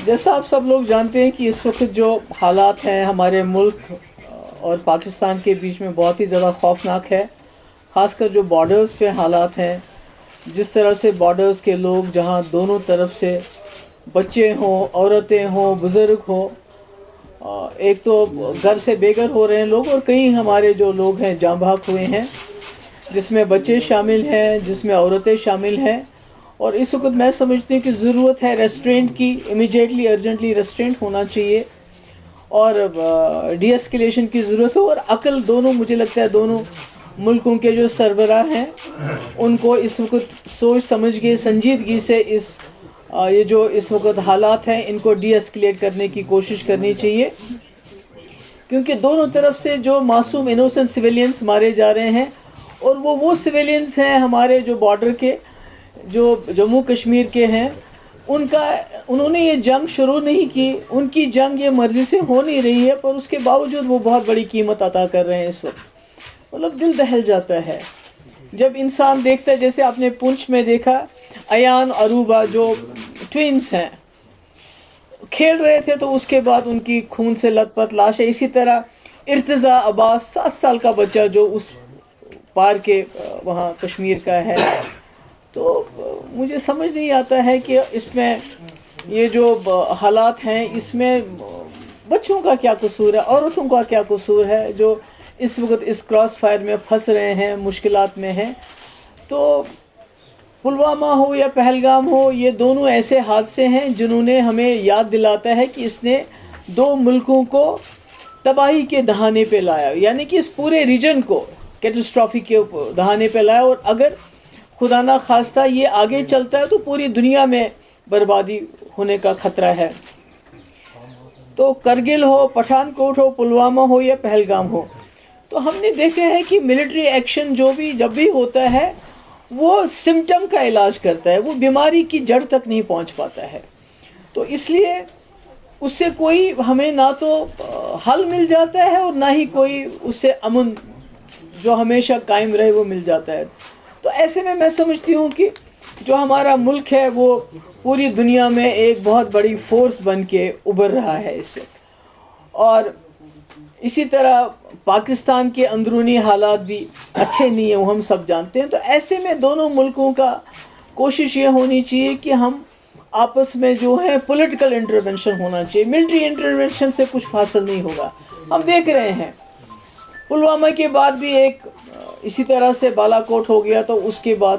جیسا آپ سب لوگ جانتے ہیں کہ اس وقت جو حالات ہیں ہمارے ملک اور پاکستان کے بیچ میں بہت ہی زیادہ خوفناک ہے، خاص کر جو بارڈرز پہ حالات ہیں. جس طرح سے بارڈرز کے لوگ جہاں دونوں طرف سے بچے ہوں، عورتیں ہوں، بزرگ ہوں، ایک تو گھر سے بے گھر ہو رہے ہیں لوگ، اور کئی ہمارے جو لوگ ہیں جاں بحق ہوئے ہیں، جس میں بچے شامل ہیں، جس میں عورتیں شامل ہیں. اور اس وقت میں سمجھتی ہوں کہ ضرورت ہے ریسٹرینٹ کی، امیجیٹلی ارجنٹلی ریسٹرینٹ ہونا چاہیے، اور ڈی ایسکیلیشن کی ضرورت ہے. اور عقل دونوں، مجھے لگتا ہے دونوں ملکوں کے جو سربراہ ہیں ان کو اس وقت سوچ سمجھ کے سنجیدگی سے یہ جو اس وقت حالات ہیں ان کو ڈی ایسکیلیٹ کرنے کی کوشش کرنی چاہیے، کیونکہ دونوں طرف سے جو معصوم انوسنٹ سویلینز مارے جا رہے ہیں، اور وہ سویلینز ہیں ہمارے جو بارڈر کے، جو جموں کشمیر کے ہیں. انہوں نے یہ جنگ شروع نہیں کی، ان کی جنگ یہ مرضی سے ہو نہیں رہی ہے، پر اس کے باوجود وہ بہت بڑی قیمت عطا کر رہے ہیں اس وقت. مطلب دل دہل جاتا ہے جب انسان دیکھتا ہے. جیسے آپ نے پونچھ میں دیکھا، ایان اروبا جو ٹوینز ہیں کھیل رہے تھے، تو اس کے بعد ان کی خون سے لت پت لاش ہے. اسی طرح ارتضیٰ عباس 7 سال کا بچہ جو اس پار کے وہاں کشمیر کا ہے. تو مجھے سمجھ نہیں آتا ہے کہ اس میں یہ جو حالات ہیں اس میں بچوں کا کیا قصور ہے، عورتوں کا کیا قصور ہے، جو اس وقت اس کراس فائر میں پھنس رہے ہیں، مشکلات میں ہیں. تو پلوامہ ہو یا پہلگام ہو، یہ دونوں ایسے حادثے ہیں جنہوں نے ہمیں یاد دلاتا ہے کہ اس نے 2 ملکوں کو تباہی کے دہانے پہ لایا، یعنی کہ اس پورے ریجن کو کیٹاسٹرافی کے دہانے پہ لایا. اور اگر خدا نہ خواستہ یہ آگے چلتا ہے تو پوری دنیا میں بربادی ہونے کا خطرہ ہے. تو کرگل ہو، پٹھان کوٹ ہو، پلوامہ ہو یا پہلگام ہو، تو ہم نے دیکھا ہے کہ ملٹری ایکشن جب بھی ہوتا ہے وہ سمٹم کا علاج کرتا ہے، وہ بیماری کی جڑ تک نہیں پہنچ پاتا ہے. تو اس لیے اس سے کوئی ہمیں نہ تو حل مل جاتا ہے، اور نہ ہی کوئی اس سے امن جو ہمیشہ قائم رہے وہ مل جاتا ہے. تو ایسے میں سمجھتی ہوں کہ جو ہمارا ملک ہے وہ پوری دنیا میں ایک بہت بڑی فورس بن کے ابھر رہا ہے اس وقت. اور اسی طرح پاکستان کے اندرونی حالات بھی اچھے نہیں ہیں، وہ ہم سب جانتے ہیں. تو ایسے میں دونوں ملکوں کا کوشش یہ ہونی چاہیے کہ ہم آپس میں جو ہے پولیٹیکل انٹرونشن ہونا چاہیے. ملٹری انٹرونشن سے کچھ حاصل نہیں ہوگا. ہم دیکھ رہے ہیں پلوامہ کے بعد بھی ایک اسی طرح سے بالا کوٹ ہو گیا، تو اس کے بعد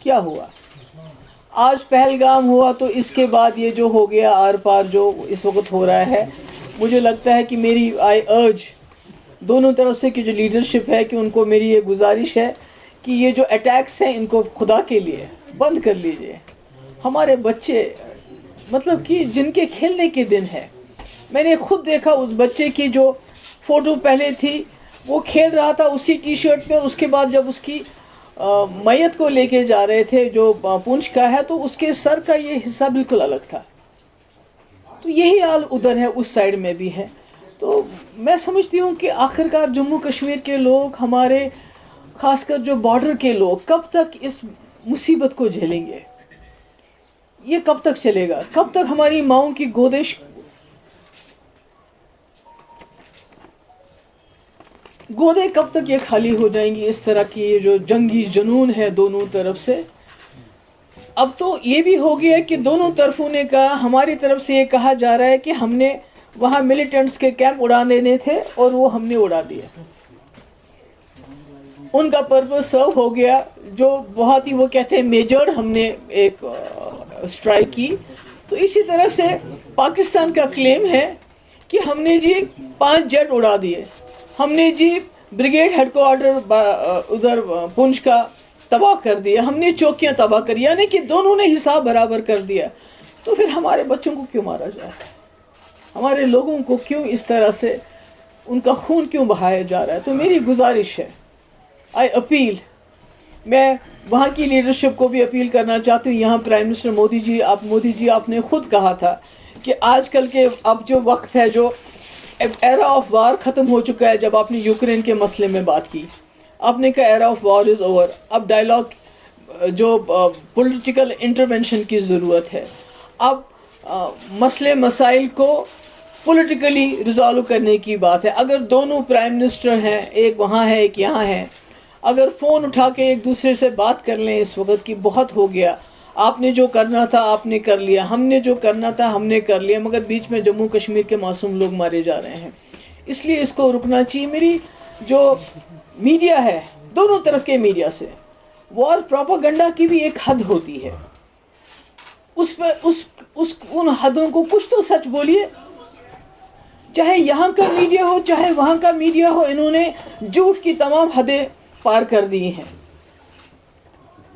کیا ہوا؟ آج پہلگام ہوا، تو اس کے بعد یہ جو ہو گیا آر پار جو اس وقت ہو رہا ہے. مجھے لگتا ہے کہ میری آئی ارج دونوں طرف سے کی جو لیڈرشپ ہے کہ ان کو میری یہ گزارش ہے کہ یہ جو اٹیکس ہیں ان کو خدا کے لیے بند کر لیجئے. ہمارے بچے مطلب کہ جن کے کھیلنے کے دن ہے، میں نے خود دیکھا اس بچے کی جو فوٹو پہلے تھی، وہ کھیل رہا تھا اسی ٹی شرٹ میں. اس کے بعد جب اس کی میت کو لے کے جا رہے تھے جو پونچھ کا ہے، تو اس کے سر کا یہ حصہ بالکل الگ تھا. تو یہی حال ادھر ہے، اس سائڈ میں بھی ہے. تو میں سمجھتی ہوں کہ آخرکار جموں کشمیر کے لوگ، ہمارے خاص کر جو بارڈر کے لوگ، کب تک اس مصیبت کو جھیلیں گے؟ یہ کب تک چلے گا؟ کب تک ہماری ماؤں کی گودے کب تک یہ خالی ہو جائیں گی؟ اس طرح کی یہ جو جنگی جنون ہے دونوں طرف سے. اب تو یہ بھی ہو گیا کہ دونوں طرفوں نے کہا، ہماری طرف سے یہ کہا جا رہا ہے کہ ہم نے وہاں ملیٹنٹس کے کیمپ اڑا دینے تھے اور وہ ہم نے اڑا دیے. ان کا پرپس سرو ہو گیا، جو بہت ہی وہ کہتے ہیں میجرڈ ہم نے ایک اسٹرائک کی. تو اسی طرح سے پاکستان کا کلیم ہے کہ ہم نے جی 5 جیٹ اڑا دیے، ہم نے جی بریگیڈ ہیڈ کوارٹر ادھر پونچھ کا تباہ کر دیا، ہم نے چوکیاں تباہ کر، یعنی کہ دونوں نے حساب برابر کر دیا. تو پھر ہمارے بچوں کو کیوں مارا جا رہا ہے؟ ہمارے لوگوں کو کیوں اس طرح سے ان کا خون کیوں بہایا جا رہا ہے؟ تو میری گزارش ہے، آئی اپیل، میں وہاں کی لیڈرشپ کو بھی اپیل کرنا چاہتی ہوں. یہاں پرائم منسٹر مودی جی آپ نے خود کہا تھا کہ آج کل کے اب جو وقت ہے، جو ایرا آف وار ختم ہو چکا ہے. جب آپ نے یوکرین کے مسئلے میں بات کی، آپ نے کہا era of war is over. اب ڈائلاگ جو پولیٹیکل انٹرونشن کی ضرورت ہے. اب मसले मसाइल को पॉलिटिकली रिजॉल्व करने की बात है। अगर दोनों प्राइम मिनिस्टर हैं, एक वहाँ है एक यहाँ है, अगर फ़ोन उठा के एक दूसरे से बात कर लें इस वक्त कि बहुत हो गया, आपने जो करना था आपने कर लिया, हमने जो करना था हमने कर लिया, मगर बीच में जम्मू कश्मीर के मासूम लोग मारे जा रहे हैं, इसलिए इसको रुकना चाहिए। मेरी जो मीडिया है, दोनों तरफ के मीडिया से वॉर प्रोपेगेंडा की भी एक हद होती है, उस पर उन हदों को कुछ तो सच बोलिए। चाहे यहाँ का मीडिया हो चाहे वहाँ का मीडिया हो, इन्होंने झूठ की तमाम हदें पार कर दी हैं।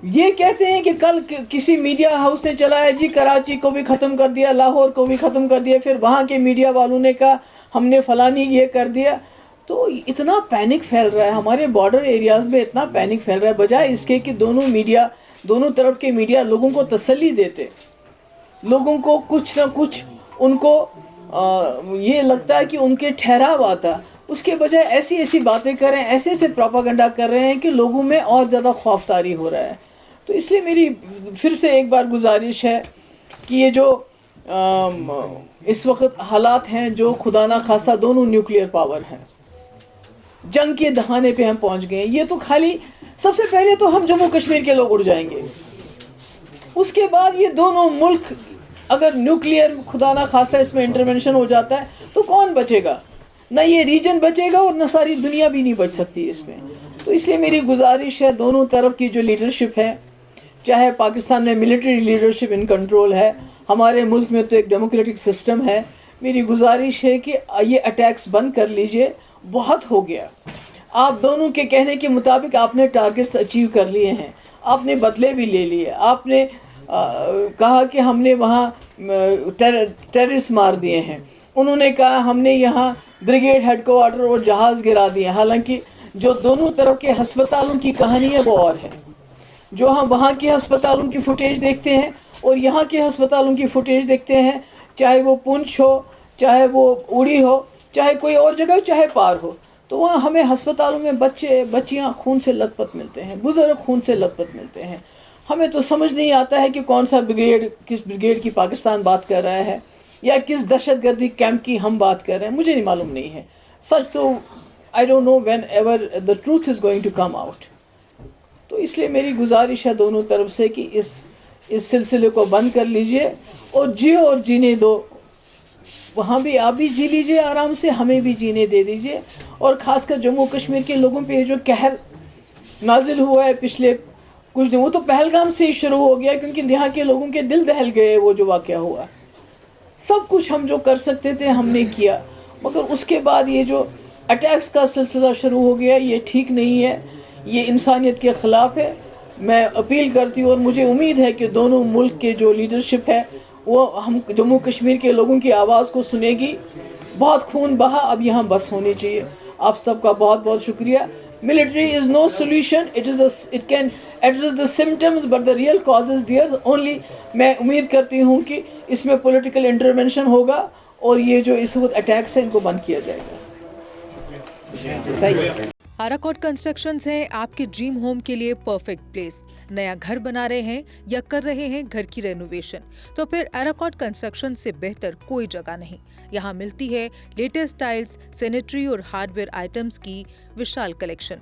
ये कहते हैं कि कल किसी मीडिया हाउस ने चलाया जी कराची को भी ख़त्म कर दिया, लाहौर को भी ख़त्म कर दिया, फिर वहाँ के मीडिया वालों ने कहा हमने फलानी ये कर दिया। तो इतना पैनिक फैल रहा है हमारे बॉर्डर एरियाज़ में, इतना पैनिक फैल रहा है, बजाय इसके कि दोनों तरफ के मीडिया लोगों को तसल्ली देते, लोगों को कुछ ना कुछ उनको ये लगता है कि उनके ठहराव आता, उसके बजाय ऐसी ऐसी बातें करें, ऐसे ऐसे प्रोपेगेंडा कर रहे हैं कि लोगों में और ज़्यादा खौफतारी हो रहा है। तो इसलिए मेरी फिर से एक बार गुजारिश है कि ये जो इस वक्त हालात हैं, जो खुदा ना खास्ता दोनों न्यूक्लियर पावर हैं, जंग के दहाने पे हम पहुंच गए हैं, ये तो खाली सबसे पहले तो हम जम्मू कश्मीर के लोग उड़ जाएंगे, उसके बाद ये दोनों मुल्क अगर न्यूक्लियर खुदा ना खास्ता इसमें इंटरवेंशन हो जाता है तो कौन बचेगा? ना ये रीजन बचेगा और ना सारी दुनिया भी नहीं बच सकती इसमें। तो इसलिए मेरी गुजारिश है, दोनों तरफ की जो लीडरशिप है, चाहे पाकिस्तान में मिलिट्री लीडरशिप इन कंट्रोल है, हमारे मुल्क में तो एक डेमोक्रेटिक सिस्टम है, मेरी गुजारिश है कि ये अटैक्स बंद कर लीजिए, बहुत हो गया। आप दोनों के कहने के मुताबिक आपने टारगेट्स अचीव कर लिए हैं, आपने बदले भी ले लिए, आपने कहा कि हमने वहाँ टेररिस्ट मार दिए हैं, उन्होंने कहा हमने यहाँ ब्रिगेड हेडक्वार्टर और जहाज़ गिरा दिए। हालांकि जो दोनों तरफ के हस्पतालों की कहानी है वो और है। जो हम वहाँ के हस्पतालों की फुटेज देखते हैं और यहाँ के हस्पतालों की फुटेज देखते हैं, चाहे वो पुंछ हो, चाहे वो उड़ी हो, चाहे कोई और जगह, चाहे पार हो, तो वहाँ हमें हस्पतालों में बच्चियाँ खून से लथपथ मिलते हैं, बुज़ुर्ग खून से लथपथ मिलते हैं। हमें तो समझ नहीं आता है कि कौन सा ब्रिगेड, किस ब्रिगेड की पाकिस्तान बात कर रहा है या किस दहशतगर्दी कैंप की हम बात कर रहे हैं, मुझे नहीं मालूम नहीं है। सच तो I don't know whenever the truth is going to come out. तो इसलिए मेरी गुजारिश है दोनों तरफ से कि इस सिलसिले को बंद कर लीजिए और जियो और जीने दो। वहाँ भी आप भी जी लीजिए आराम से, हमें भी जीने दे दीजिए। और ख़ासकर जम्मू कश्मीर के लोगों पे जो कहर नाजिल हुआ है पिछले कुछ दिन, वो तो पहलगाम से ही शुरू हो गया, क्योंकि यहाँ के लोगों के दिल दहल गए वो जो वाक़या हुआ। सब कुछ हम जो कर सकते थे हमने किया, मगर उसके बाद ये जो अटैक्स का सिलसिला शुरू हो गया, ये ठीक नहीं है, ये इंसानियत के ख़िलाफ़ है। मैं अपील करती हूँ और मुझे उम्मीद है कि दोनों मुल्क के जो लीडरशिप है वो हम जम्मू कश्मीर के लोगों की आवाज़ को सुनेगी। बहुत खून बहा, अब यहाँ बस होनी चाहिए। आप सबका बहुत बहुत शुक्रिया। Military is no solution. It can address the symptoms, but the real cause is there. Only मैं उम्मीद करती हूँ कि इसमें political intervention होगा और ये जो इस वक्त attacks हैं इनको बंद किया जाएगा। आराकोट कंस्ट्रक्शंस है आपके ड्रीम होम के लिए परफेक्ट प्लेस। नया घर बना रहे हैं या कर रहे हैं घर की रेनोवेशन, तो फिर आराकोट कंस्ट्रक्शन से बेहतर कोई जगह नहीं। यहाँ मिलती है लेटेस्ट टाइल्स, सैनिटरी और हार्डवेयर आइटम्स की विशाल कलेक्शन।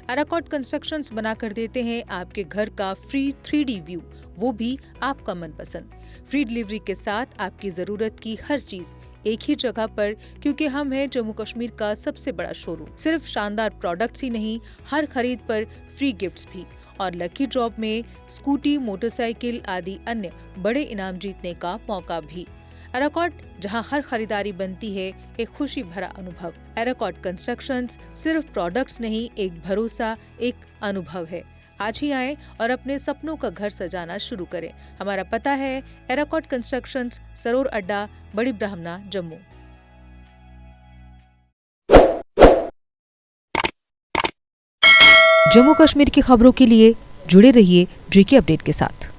आराकोट कंस्ट्रक्शंस बना कर देते हैं आपके घर का फ्री 3D व्यू, वो भी आपका मनपसंद। फ्री डिलीवरी के साथ आपकी जरूरत की हर चीज एक ही जगह पर, क्योंकि हम हैं जम्मू कश्मीर का सबसे बड़ा शोरूम। सिर्फ शानदार प्रोडक्ट्स ही नहीं, हर खरीद पर फ्री गिफ्ट्स भी और लकी ड्रॉप में स्कूटी, मोटरसाइकिल आदि अन्य बड़े इनाम जीतने का मौका भी। आराकोट, जहां हर खरीदारी बनती है एक खुशी भरा अनुभव। आराकोट कंस्ट्रक्शंस सिर्फ प्रोडक्ट्स नहीं, एक भरोसा, एक अनुभव है। आज ही आएं और अपने सपनों का घर सजाना शुरू करें। हमारा पता है आराकोट कंस्ट्रक्शंस, सरोर अड्डा, बड़ी ब्राह्मणा, जम्मू। जम्मू कश्मीर की खबरों के लिए जुड़े रहिए GK अपडेट के साथ।